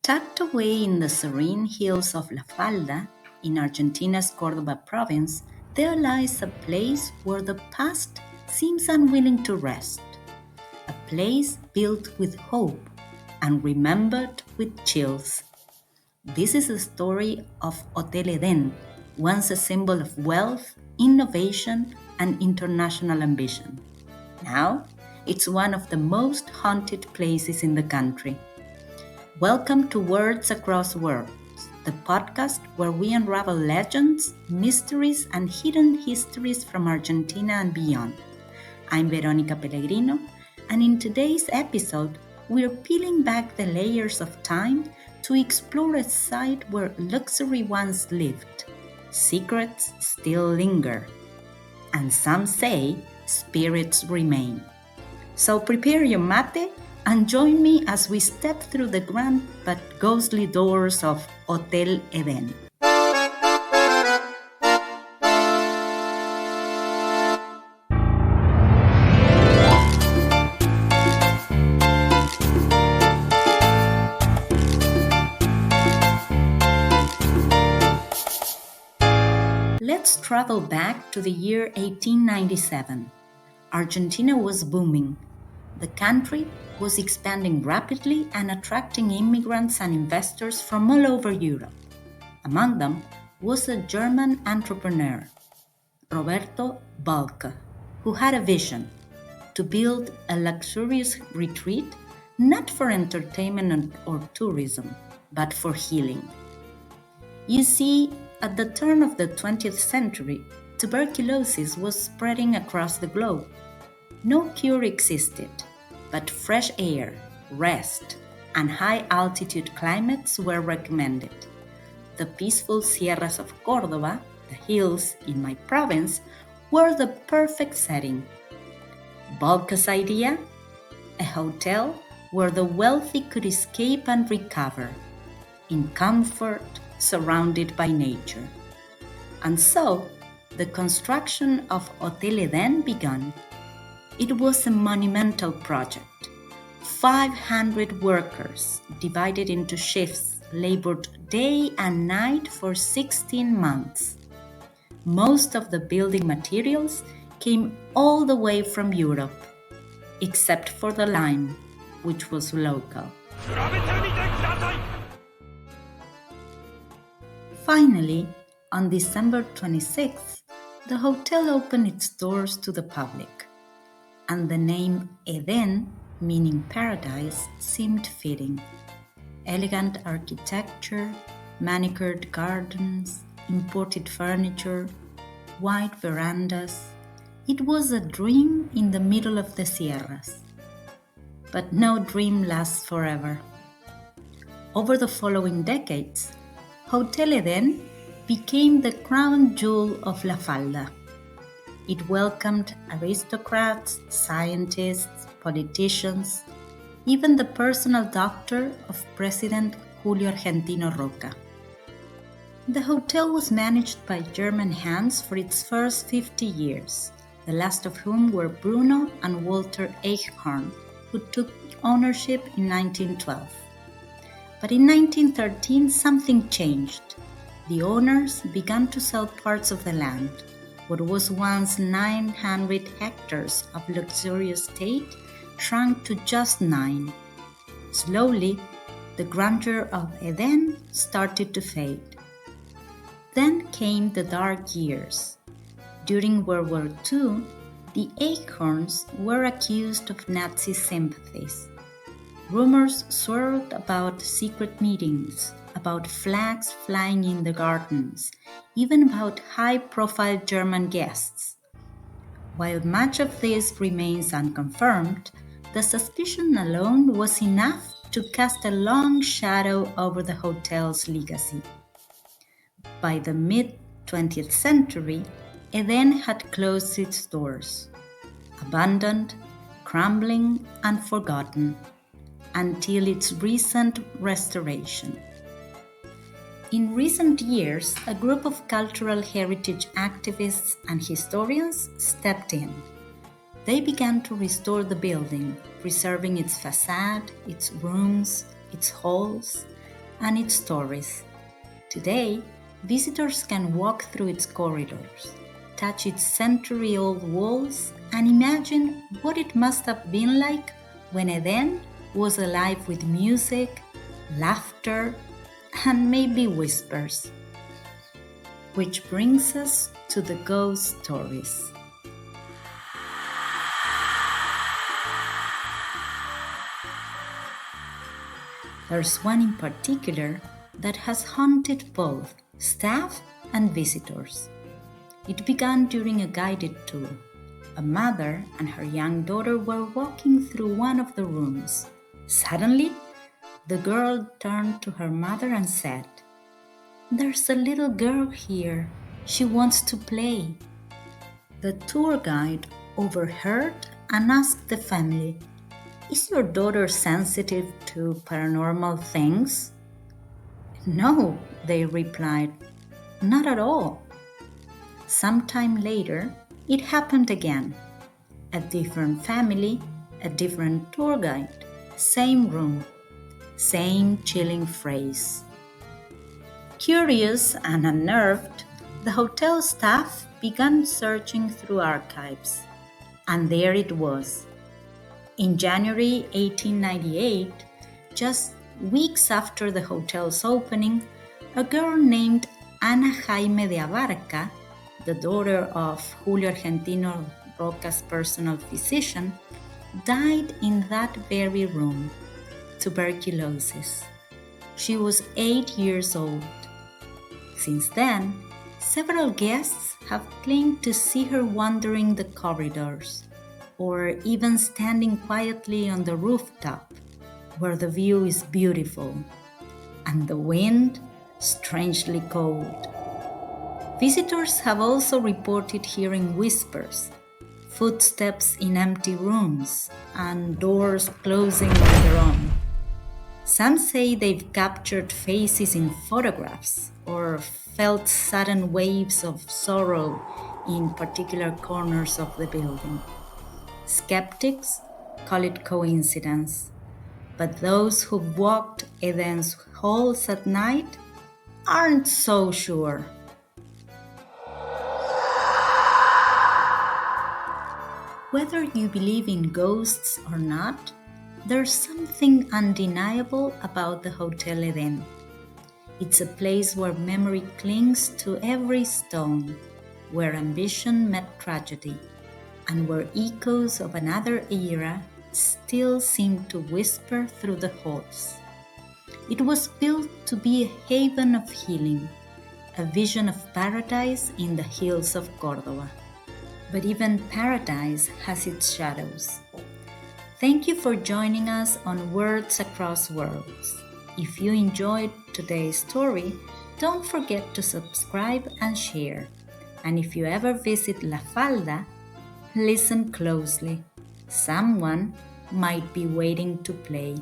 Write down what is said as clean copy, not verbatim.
Tucked away in the serene hills of La Falda, in Argentina's Córdoba province, there lies a place where the past seems unwilling to rest. A place built with hope and remembered with chills. This is the story of Hotel Edén, once a symbol of wealth, innovation, and international ambition. Now, it's one of the most haunted places in the country. Welcome to Words Across Worlds, the podcast where we unravel legends, mysteries, and hidden histories from Argentina and beyond. I'm Veronica Pellegrino, and in today's episode, we're peeling back the layers of time to explore a site where luxury once lived. Secrets still linger, and some say spirits remain. So prepare your mate and join me as we step through the grand but ghostly doors of Hotel Edén. Let's travel back to the year 1897. Argentina was booming. The country was expanding rapidly and attracting immigrants and investors from all over Europe. Among them was a German entrepreneur, Roberto Balke, who had a vision to build a luxurious retreat not for entertainment or tourism, but for healing. You see, at the turn of the 20th century, tuberculosis was spreading across the globe. No cure existed, but fresh air, rest, and high-altitude climates were recommended. The peaceful sierras of Córdoba, the hills in my province, were the perfect setting. Balke's idea? A hotel where the wealthy could escape and recover, in comfort, surrounded by nature. And so, the construction of Hotel Edén began. It was a monumental project. 500 workers, divided into shifts, labored day and night for 16 months. Most of the building materials came all the way from Europe, except for the lime, which was local. Finally, on December 26th, the hotel opened its doors to the public, and the name Edén, meaning paradise, seemed fitting. Elegant architecture, manicured gardens, imported furniture, wide verandas. It was a dream in the middle of the Sierras. But no dream lasts forever. Over the following decades, Hotel Edén became the crown jewel of La Falda. It welcomed aristocrats, scientists, politicians, even the personal doctor of President Julio Argentino Roca. The hotel was managed by German hands for its first 50 years, the last of whom were Bruno and Walter Eichhorn, who took ownership in 1912. But in 1913, something changed. The owners began to sell parts of the land. What was once 900 hectares of luxurious estate shrunk to just 9. Slowly, the grandeur of Edén started to fade. Then came the dark years. During World War II, the Eichhorns were accused of Nazi sympathies. Rumors swirled about secret meetings, about flags flying in the gardens, even about high-profile German guests. While much of this remains unconfirmed, the suspicion alone was enough to cast a long shadow over the hotel's legacy. By the mid-20th century, Edén had closed its doors, abandoned, crumbling, and forgotten, until its recent restoration. In recent years, a group of cultural heritage activists and historians stepped in. They began to restore the building, preserving its facade, its rooms, its halls, and its stories. Today, visitors can walk through its corridors, touch its century-old walls, and imagine what it must have been like when Edén was alive with music, laughter, and maybe whispers. Which brings us to the ghost stories. There's one in particular that has haunted both staff and visitors. It began during a guided tour. A mother and her young daughter were walking through one of the rooms. Suddenly, the girl turned to her mother and said, "There's a little girl here. She wants to play." The tour guide overheard and asked the family, "Is your daughter sensitive to paranormal things?" "No," they replied, "not at all." Sometime later, it happened again. A different family, a different tour guide, same room, same chilling phrase. Curious and unnerved, the hotel staff began searching through archives, and there it was. In January 1898, just weeks after the hotel's opening, a girl named Ana Jaime de Abarca, the daughter of Julio Argentino Roca's personal physician, died in that very room, tuberculosis. She was 8 years old. Since then, several guests have claimed to see her wandering the corridors, or even standing quietly on the rooftop, where the view is beautiful, and the wind strangely cold. Visitors have also reported hearing whispers, footsteps in empty rooms, and doors closing on their own. Some say they've captured faces in photographs or felt sudden waves of sorrow in particular corners of the building. Skeptics call it coincidence, but those who've walked Edén's halls at night aren't so sure. Whether you believe in ghosts or not, there's something undeniable about the Hotel Edén. It's a place where memory clings to every stone, where ambition met tragedy, and where echoes of another era still seem to whisper through the halls. It was built to be a haven of healing, a vision of paradise in the hills of Córdoba. But even paradise has its shadows. Thank you for joining us on Words Across Worlds. If you enjoyed today's story, don't forget to subscribe and share. And if you ever visit La Falda, listen closely. Someone might be waiting to play.